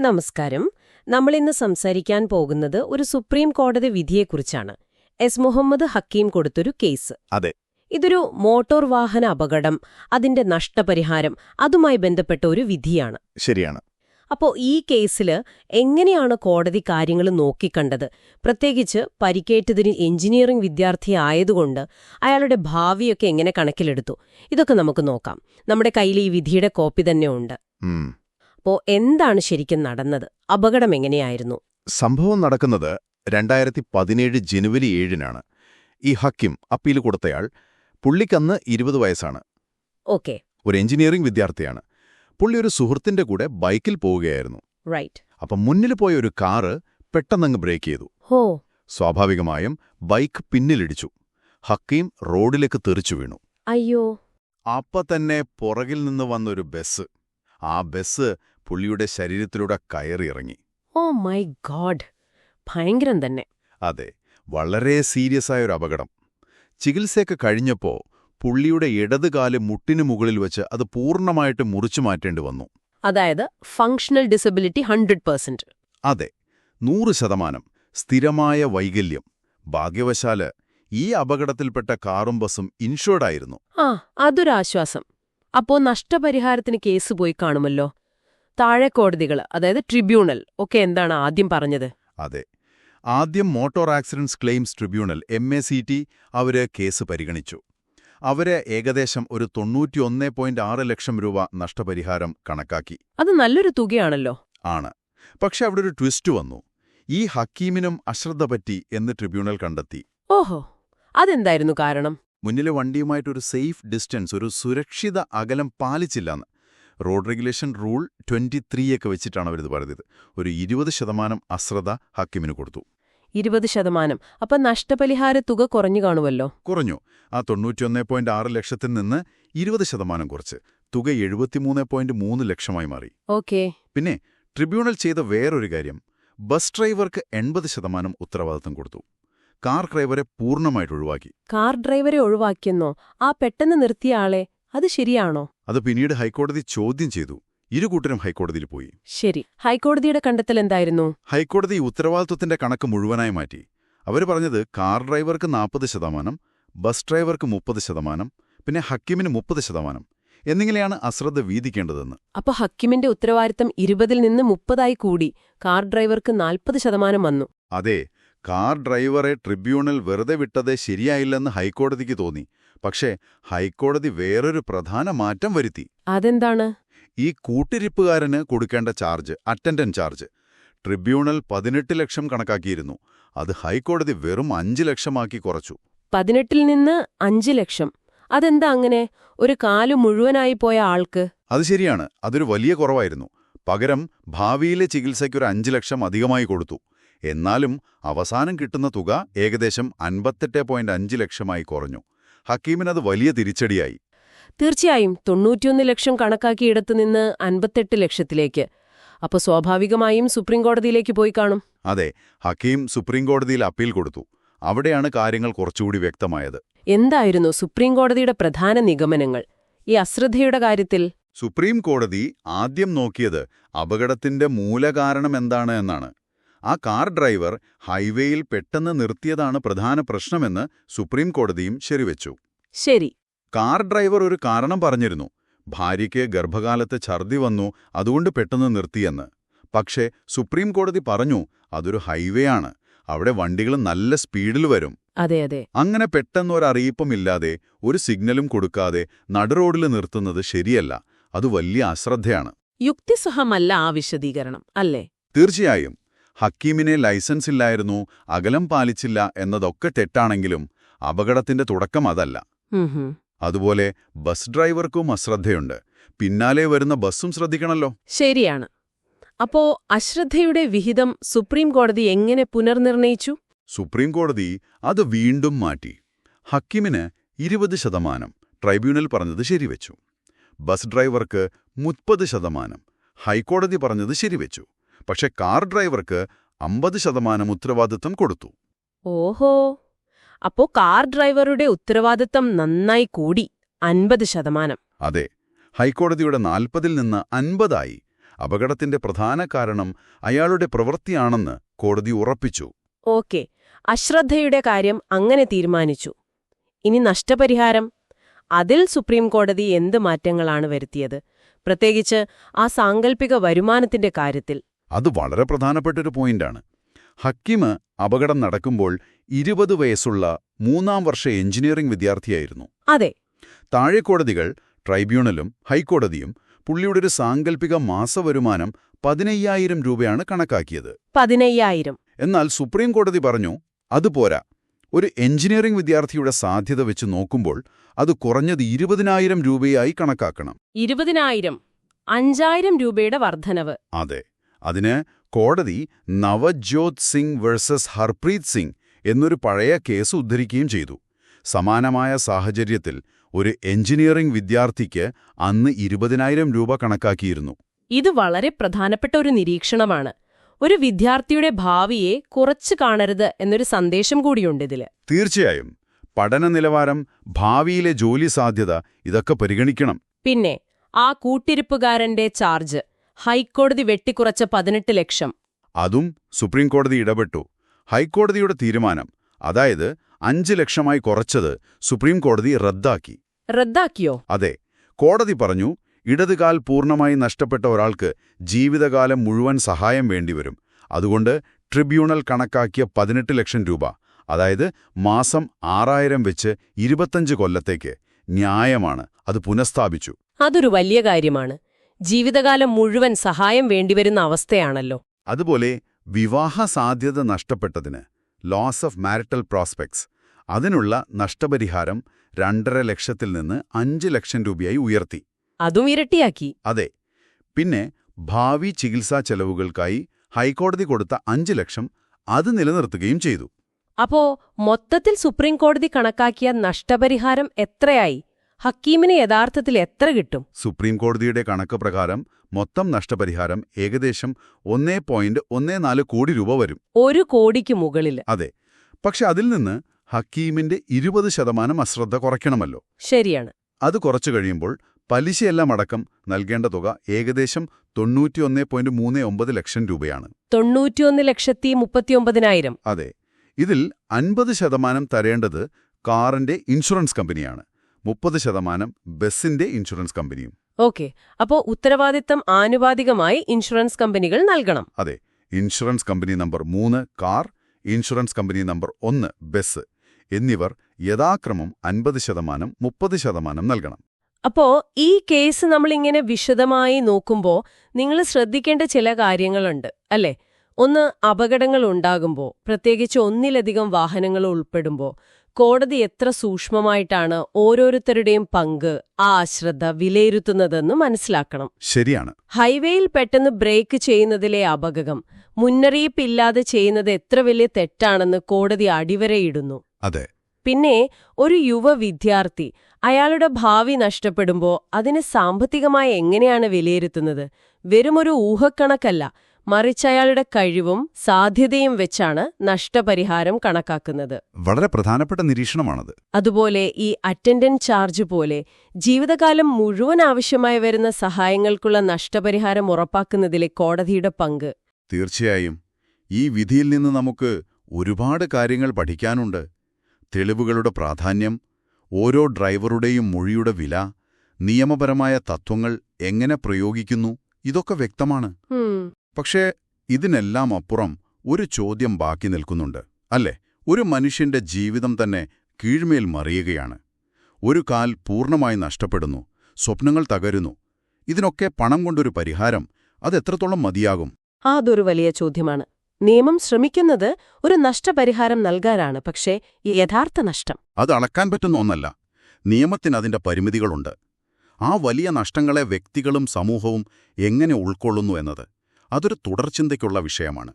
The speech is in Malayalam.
നമസ്കാരം. നമ്മളിന്ന് സംസാരിക്കാൻ പോകുന്നത് ഒരു സുപ്രീം കോടതി വിധിയെക്കുറിച്ചാണ്. എസ് മുഹമ്മദ് ഹക്കീം കൊടുത്തൊരു കേസ്. അതെ, ഇതൊരു മോട്ടോർ വാഹന അപകടം, അതിന്റെ നഷ്ടപരിഹാരം, അതുമായി ബന്ധപ്പെട്ട ഒരു വിധിയാണ്. ശരിയാണ്. അപ്പോ ഈ കേസില് എങ്ങനെയാണ് കോടതി കാര്യങ്ങൾ നോക്കിക്കണ്ടത്? പ്രത്യേകിച്ച് പരിക്കേറ്റതിന് എഞ്ചിനീയറിംഗ് വിദ്യാർത്ഥി ആയതുകൊണ്ട് അയാളുടെ ഭാവിയൊക്കെ എങ്ങനെ കണക്കിലെടുത്തു? ഇതൊക്കെ നമുക്ക് നോക്കാം. നമ്മുടെ കയ്യിൽ ഈ വിധിയുടെ കോപ്പി തന്നെ ഉണ്ട്. അപ്പോ എന്താണ് ശരിക്കും നടന്നത്? അപകടം എങ്ങനെയായിരുന്നു? സംഭവം നടക്കുന്നത് 2017 ജനുവരി 7-നാണ്. ഈ ഹക്കിം അപ്പീൽ കൊടുത്തയാൾ, പുള്ളിക്കന്ന് 20 വയസ്സാണ്. ഓക്കെ. ഒരു എഞ്ചിനീയറിംഗ് വിദ്യാർത്ഥിയാണ്. പുള്ളി ഒരു സുഹൃത്തിന്റെ കൂടെ ബൈക്കിൽ പോവുകയായിരുന്നു. റൈറ്റ്. അപ്പം മുന്നിൽ പോയ ഒരു കാറ് പെട്ടെന്നങ്ങ് ബ്രേക്ക് ചെയ്തു. ഹോ. സ്വാഭാവികമായും ബൈക്ക് പിന്നിലിടിച്ചു. ഹക്കീം റോഡിലേക്ക് തെറിച്ചു വീണു. അയ്യോ. അപ്പ തന്നെ പുറകിൽ നിന്ന് വന്നൊരു ബസ്. ആ ബസ് പുള്ളിയുടെ ശരീരത്തിലൂടെ കയറിയിറങ്ങി. ഓ മൈ ഗോഡ്, ഭയങ്കരം തന്നെ. അതെ, വളരെ സീരിയസായ ഒരു അപകടം. ചികിത്സയൊക്കെ കഴിഞ്ഞപ്പോ പുള്ളിയുടെ ഇടതുകാല് മുട്ടിനു മുകളിൽ വെച്ച് അത് പൂർണ്ണമായിട്ട് മുറിച്ചു മാറ്റേണ്ടി വന്നു. അതായത് ഫങ്ഷണൽ ഡിസബിലിറ്റി 100%. അതെ, 100%. സ്ഥിരമായ വൈകല്യം. ഭാഗ്യവശാല് ഈ അപകടത്തിൽപ്പെട്ട കാറും ബസും ഇൻഷുർഡായിരുന്നു. അതൊരാശ്വാസം. അപ്പോ നഷ്ടപരിഹാരത്തിന് കേസ് പോയി കാണുമല്ലോ. താഴെ കോടതികൾ, അതായത് ട്രിബ്യൂണൽ ഒക്കെ എന്താണ് ആദ്യം പറഞ്ഞത്? അതെ, ആദ്യം motor accidents claims tribunal MACT അവര് കേസ് പരിഗണിച്ചു. അവര് ഏകദേശം ഒരു 91.6 ലക്ഷം രൂപ നഷ്ടപരിഹാരം കണക്കാക്കി. അത് നല്ലൊരു തുകയാണല്ലോ. ആണ്. പക്ഷെ അവിടെ ഒരു ട്വിസ്റ്റ് വന്നു. ഈ ഹക്കീമിനും അശ്രദ്ധ പറ്റി എന്ന് ട്രിബ്യൂണൽ കണ്ടെത്തി. ഓഹോ, അതെന്തായിരുന്നു കാരണം? മുന്നിലെ വണ്ടിയുമായിട്ടൊരു സേഫ് ഡിസ്റ്റൻസ്, ഒരു സുരക്ഷിത അകലം പാലിച്ചില്ലെന്ന്. റോഡ് റെഗുലേഷൻ റൂൾ 23 ഒക്കെ വെച്ചിട്ടാണ് അവരിത് പറഞ്ഞത്. ഒരു 20% അശ്രദ്ധ ഹക്കീമിന് കൊടുത്തു. 20%? അപ്പൊ നഷ്ടപരിഹാര തുക കുറഞ്ഞു കാണുമല്ലോ. കുറഞ്ഞു. ആ 91.6 ലക്ഷത്തിൽ നിന്ന് 20% കുറച്ച് തുക 73.3 ലക്ഷമായി മാറി. ഓക്കെ. പിന്നെ ട്രിബ്യൂണൽ ചെയ്ത വേറൊരു കാര്യം, ബസ് ഡ്രൈവർക്ക് 80% ഉത്തരവാദിത്തം കൊടുത്തു. കാർ ഡ്രൈവറെ പൂർണ്ണമായിട്ട് ഒഴിവാക്കി. കാർ ഡ്രൈവറെ ഒഴിവാക്കിയെന്നോ? ആ പെട്ടെന്ന് നിർത്തിയ ആളെ? അത് ശരിയാണോ? അത് പിന്നീട് ഹൈക്കോടതി ചോദ്യം ചെയ്തു. ഇരുകൂട്ടരും ഹൈക്കോടതിയിൽ പോയി. ശരി, ഹൈക്കോടതിയുടെ കണ്ടെത്തൽ എന്തായിരുന്നു? ഹൈക്കോടതി ഉത്തരവാദിത്വത്തിന്റെ കണക്ക് മുഴുവനായി മാറ്റി. അവർ പറഞ്ഞത് കാർ ഡ്രൈവർക്ക് 40%, ബസ് ഡ്രൈവർക്ക് 30%, പിന്നെ ഹക്കീമിന് 30% എന്നിങ്ങനെയാണ് അശ്രദ്ധ വീതിക്കേണ്ടതെന്ന്. അപ്പൊ ഹക്കീമിന്റെ ഉത്തരവാദിത്തം 20-ൽ നിന്ന് 30 കൂടി, കാർ ഡ്രൈവർക്ക് 40% വന്നു. അതെ, കാർ ഡ്രൈവറെ ട്രിബ്യൂണൽ വെറുതെ വിട്ടത് ശരിയായില്ലെന്ന് ഹൈക്കോടതിക്ക് തോന്നി. പക്ഷേ ഹൈക്കോടതി വേറൊരു പ്രധാന മാറ്റം വരുത്തി. അതെന്താണ്? ഈ കൂട്ടിരിപ്പുകാരന് കൊടുക്കേണ്ട ചാർജ്, അറ്റൻഡന്റ് ചാർജ്, ട്രിബ്യൂണൽ 18 ലക്ഷം കണക്കാക്കിയിരുന്നു. അത് ഹൈക്കോടതി വെറും 5 ലക്ഷമാക്കി കുറച്ചു. 18-ൽ നിന്ന് 5 ലക്ഷം? അതെന്താ അങ്ങനെ? ഒരു കാല് മുഴുവനായി പോയ ആൾക്ക്? അത് ശരിയാണ്, അതൊരു വലിയ കുറവായിരുന്നു. പകരം ഭാവിയിലെ ചികിത്സയ്ക്കൊരു 5 ലക്ഷം അധികമായി കൊടുത്തു. എന്നാലും അവസാനം കിട്ടുന്ന തുക ഏകദേശം 58.5 ലക്ഷമായി കുറഞ്ഞു. ഹക്കീമിനത് വലിയ തിരിച്ചടിയായി. തീർച്ചയായും. 91 ലക്ഷം കണക്കാക്കിയിടത്ത് നിന്ന് 58 ലക്ഷത്തിലേക്ക്. അപ്പൊ സ്വാഭാവികമായും സുപ്രീംകോടതിയിലേക്ക് പോയി കാണും. അതെ, ഹക്കീം സുപ്രീംകോടതിയിൽ അപ്പീൽ കൊടുത്തു. അവിടെയാണ് കാര്യങ്ങൾ കുറച്ചുകൂടി വ്യക്തമായത്. എന്തായിരുന്നു സുപ്രീംകോടതിയുടെ പ്രധാന നിഗമനങ്ങൾ ഈ അശ്രദ്ധയുടെ കാര്യത്തിൽ? സുപ്രീംകോടതി ആദ്യം നോക്കിയത് അപകടത്തിന്റെ മൂലകാരണം എന്താണ് എന്നാണ്. ആ കാർ ഡ്രൈവർ ഹൈവേയിൽ പെട്ടെന്ന് നിർത്തിയതാണ് പ്രധാന പ്രശ്നമെന്ന് സുപ്രീംകോടതിയും ശരിവെച്ചു. ശരി. കാർ ഡ്രൈവർ ഒരു കാരണം പറഞ്ഞിരുന്നു. ഭാര്യയ്ക്ക് ഗർഭകാലത്ത് ഛർദി വന്നു, അതുകൊണ്ട് പെട്ടെന്ന് നിർത്തിയെന്ന്. പക്ഷേ സുപ്രീംകോടതി പറഞ്ഞു, അതൊരു ഹൈവേ ആണ്, അവിടെ വണ്ടികൾ നല്ല സ്പീഡിൽ വരും. അതെ അതെ. അങ്ങനെ പെട്ടെന്നൊരറിയിപ്പുമില്ലാതെ, ഒരു സിഗ്നലും കൊടുക്കാതെ നടുറോഡിൽ നിർത്തുന്നത് ശരിയല്ല. അത് വലിയ അശ്രദ്ധയാണ്. യുക്തിസഹമല്ല ആ വിശദീകരണം, അല്ലേ? തീർച്ചയായും. ഹക്കീമിനെ ലൈസൻസ് ഇല്ലായിരുന്നു, അകലം പാലിച്ചില്ല എന്നതൊക്കെ തെറ്റാണെങ്കിലും അപകടത്തിന്റെ തുടക്കം അതല്ല. അതുപോലെ ബസ് ഡ്രൈവർക്കും അശ്രദ്ധയുണ്ട്. പിന്നാലെ വരുന്ന ബസ്സും ശ്രദ്ധിക്കണല്ലോ. ശരിയാണ്. അപ്പോ അശ്രദ്ധയുടെ വിഹിതം സുപ്രീംകോടതി എങ്ങനെ പുനർനിർണയിച്ചു? സുപ്രീംകോടതി അത് വീണ്ടും മാറ്റി. ഹക്കീമിന് 20%, ട്രൈബ്യൂണൽ പറഞ്ഞത് ശരിവെച്ചു. ബസ് ഡ്രൈവർക്ക് 30%, ഹൈക്കോടതി പറഞ്ഞത് ശരിവെച്ചു. പക്ഷെ കാർ ഡ്രൈവർക്ക് 50% ഉത്തരവാദിത്തം കൊടുത്തു. ഓഹോ, അപ്പോ കാർ ഡ്രൈവറുടെ ഉത്തരവാദിത്തം നന്നായി കൂടി, 50%. അതെ, ഹൈക്കോടതിയുടെ 40-ൽ നിന്ന് 50 ആയി. അപകടത്തിന്റെ പ്രധാന കാരണം അയാളുടെ പ്രവൃത്തിയാണെന്ന് കോടതി ഉറപ്പിച്ചു. ഓക്കെ, അശ്രദ്ധയുടെ കാര്യം അങ്ങനെ തീരുമാനിച്ചു. ഇനി നഷ്ടപരിഹാരം. അതിൽ സുപ്രീം കോടതി എന്ത് മാറ്റങ്ങളാണ് വരുത്തിയത്, പ്രത്യേകിച്ച് ആ സാങ്കല്പിക വരുമാനത്തിന്റെ കാര്യത്തിൽ? അത് വളരെ പ്രധാനപ്പെട്ടൊരു പോയിന്റാണ്. ഹക്കീം അപകടം നടക്കുമ്പോൾ 20 വയസ്സുള്ള 3ാം വർഷ എഞ്ചിനീയറിംഗ് വിദ്യാർത്ഥിയായിരുന്നു. അതെ. താഴെക്കോടതികൾ, ട്രൈബ്യൂണലും ഹൈക്കോടതിയും പുള്ളിയുടെ ഒരു സാങ്കല്പിക മാസവരുമാനം 15,000 രൂപയാണ് കണക്കാക്കിയത്. 15,000. എന്നാൽ സുപ്രീം കോടതി പറഞ്ഞു, അതുപോരാ. ഒരു എഞ്ചിനീയറിംഗ് വിദ്യാർത്ഥിയുടെ സാധ്യത വെച്ച് നോക്കുമ്പോൾ അത് കുറഞ്ഞത് 20,000 രൂപയായി കണക്കാക്കണം. 20,000, 5,000 രൂപയുടെ വർധനവ്. അതെ. അതിന് കോടതി നവജ്യോത് സിംഗ് വേഴ്സസ് ഹർപ്രീത് സിംഗ് എന്നൊരു പഴയ കേസ് ഉദ്ധരിക്കുകയും ചെയ്തു. സമാനമായ സാഹചര്യത്തിൽ ഒരു എഞ്ചിനീയറിംഗ് വിദ്യാർത്ഥിക്ക് അന്ന് 20,000 രൂപ കണക്കാക്കിയിരുന്നു. ഇത് വളരെ പ്രധാനപ്പെട്ട ഒരു നിരീക്ഷണമാണ്. ഒരു വിദ്യാർത്ഥിയുടെ ഭാവിയെ കുറച്ചു കാണരുത് എന്നൊരു സന്ദേശം കൂടിയുണ്ടിതില്. തീർച്ചയായും. പഠന നിലവാരം, ഭാവിയിലെ ജോലി സാധ്യത, ഇതൊക്കെ പരിഗണിക്കണം. പിന്നെ ആ കൂട്ടിരിപ്പുകാരന്റെ ചാർജ് ഹൈക്കോടതി വെട്ടിക്കുറച്ച 18 ലക്ഷം. അതും സുപ്രീം കോടതി ഇടപെട്ടു. ഹൈക്കോടതിയുടെ തീരുമാനം, അതായത് 5 ലക്ഷമായി കുറച്ചത്, സുപ്രീം കോടതി റദ്ദാക്കി. റദ്ദാക്കിയോ? അതെ. കോടതി പറഞ്ഞു, ഇടതുകാൽ പൂർണ്ണമായി നഷ്ടപ്പെട്ട ഒരാൾക്ക് ജീവിതകാലം മുഴുവൻ സഹായം വേണ്ടിവരും. അതുകൊണ്ട് ട്രിബ്യൂണൽ കണക്കാക്കിയ 18 ലക്ഷം രൂപ, അതായത് മാസം 6,000 വെച്ച് 25 കൊല്ലത്തേക്ക് ന്യായമാണ്. അത് പുനഃസ്ഥാപിച്ചു. അതൊരു വലിയ കാര്യമാണ്. ജീവിതകാലം മുഴുവൻ സഹായം വേണ്ടിവരുന്ന അവസ്ഥയാണല്ലോ. അതുപോലെ വിവാഹ സാധ്യത നഷ്ടപ്പെട്ടതിന്, ലോസ് ഓഫ് മാരിറ്റൽ പ്രോസ്പെക്ട്സ്, അതിനുള്ള നഷ്ടപരിഹാരം 2.5 ലക്ഷത്തിൽ നിന്ന് 5 ലക്ഷം രൂപയായി ഉയർത്തി. അതും ഇരട്ടിയാക്കി. അതെ. പിന്നെ ഭാവി ചികിത്സാ ചെലവുകൾക്കായി ഹൈക്കോടതി കൊടുത്ത 5 ലക്ഷം അത് നിലനിർത്തുകയും ചെയ്തു. അപ്പോ മൊത്തത്തിൽ സുപ്രീം കോടതി കണക്കാക്കിയ നഷ്ടപരിഹാരം എത്രയായി? ഹക്കീമിന് യഥാർത്ഥത്തിൽ എത്ര കിട്ടും? സുപ്രീം കോടതിയുടെ കണക്ക് പ്രകാരം മൊത്തം നഷ്ടപരിഹാരം ഏകദേശം 1.14 കോടി രൂപ വരും. 1 കോടിക്ക് മുകളിൽ. അതെ. പക്ഷെ അതിൽ നിന്ന് ഹക്കീമിന്റെ 20% അശ്രദ്ധ കുറയ്ക്കണമല്ലോ. ശരിയാണ്. അത് കുറച്ചു കഴിയുമ്പോൾ പലിശയെല്ലാം അടക്കം നൽകേണ്ട തുക ഏകദേശം 91.39 ലക്ഷം രൂപയാണ്. 91,39,000. അതെ. ഇതിൽ 50% തരേണ്ടത് കാറിന്റെ ഇൻഷുറൻസ് കമ്പനിയാണ്, 30% ബസിന്റെ ഇൻഷുറൻസ് കമ്പനിയും. ഓക്കെ, അപ്പോ ഉത്തരവാദിത്തം ആനുപാതികമായി ഇൻഷുറൻസ് കമ്പനികൾ നൽകണം. അതെ. Insurance company number 3 car, insurance company number 1 bus എന്നിവർ യഥാക്രമം 50%, 30% നൽകണം. അപ്പോ ഈ കേസ് നമ്മളിങ്ങനെ വിശദമായി നോക്കുമ്പോൾ നിങ്ങൾ ശ്രദ്ധിക്കേണ്ട ചില കാര്യങ്ങളുണ്ട് അല്ലേ? ഒന്ന്, അപകടങ്ങൾ ഉണ്ടാകുമ്പോൾ, പ്രത്യേകിച്ച് ഒന്നിലധികം വാഹനങ്ങൾ ഉൾപ്പെടുമ്പോൾ കോടതി എത്ര സൂക്ഷ്മമായിട്ടാണ് ഓരോരുത്തരുടെയും പങ്ക്, ആ അശ്രദ്ധ വിലയിരുത്തുന്നതെന്ന് മനസ്സിലാക്കണം. ശരിയാണ്. ഹൈവേയിൽ പെട്ടെന്ന് ബ്രേക്ക് ചെയ്യുന്നതിലെ അപകടം മുന്നറിയിപ്പില്ലാതെ ചെയ്യുന്നത് എത്ര വലിയ തെറ്റാണെന്ന് കോടതി അടിവരയിടുന്നു. അതെ. പിന്നെ ഒരു യുവ വിദ്യാർത്ഥി അയാളുടെ ഭാവി നഷ്ടപ്പെടുമ്പോൾ അതിനെ സാമ്പത്തികമായി എങ്ങനെയാണ് വിലയിരുത്തുന്നത്? വെറുമൊരു ഊഹക്കണക്കല്ല, മറിച്ച് അയാളുടെ കഴിവും സാധ്യതയും വെച്ചാണ് നഷ്ടപരിഹാരം കണക്കാക്കുന്നത്. വളരെ പ്രധാനപ്പെട്ട നിരീക്ഷണമാണത്. അതുപോലെ ഈ അറ്റൻഡന്റ് ചാർജ് പോലെ ജീവിതകാലം മുഴുവൻ ആവശ്യമായി വരുന്ന സഹായങ്ങൾക്കുള്ള നഷ്ടപരിഹാരം ഉറപ്പാക്കുന്നതിലെ കോടതിയുടെ പങ്ക്. തീർച്ചയായും. ഈ വിധിയിൽ നിന്ന് നമുക്ക് ഒരുപാട് കാര്യങ്ങൾ പഠിക്കാനുണ്ട്. തെളിവുകളുടെ പ്രാധാന്യം, ഓരോ ഡ്രൈവറുടെയും മൊഴിയുടെ വില, നിയമപരമായ തത്വങ്ങൾ എങ്ങനെ പ്രയോഗിക്കുന്നു, ഇതൊക്കെ വ്യക്തമാണ്. പക്ഷേ ഇതിനെല്ലാം അപ്പുറം ഒരു ചോദ്യം ബാക്കി നിൽക്കുന്നുണ്ട്, അല്ലേ? ഒരു മനുഷ്യന്റെ ജീവിതം തന്നെ കീഴ്മേൽ മറിയുകയാണ്. ഒരു കാൽ പൂർണ്ണമായി നഷ്ടപ്പെടുന്നു, സ്വപ്നങ്ങൾ തകരുന്നു. ഇതിനൊക്കെ പണം കൊണ്ടൊരു പരിഹാരം, അതെത്രത്തോളം മതിയാകും? അതൊരു വലിയ ചോദ്യമാണ്. നിയമം ശ്രമിക്കുന്നത് ഒരു നഷ്ടപരിഹാരം നൽകാനാണ്, പക്ഷേ യഥാർത്ഥ നഷ്ടം അത് അളക്കാൻ പറ്റുന്ന ഒന്നല്ല. നിയമത്തിന് അതിന്റെ പരിമിതികളുണ്ട്. ആ വലിയ നഷ്ടങ്ങളെ വ്യക്തികളും സമൂഹവും എങ്ങനെ ഉൾക്കൊള്ളുന്നു എന്നത് അതൊരു തുടർചിന്തയ്ക്കുള്ള വിഷയമാണ്.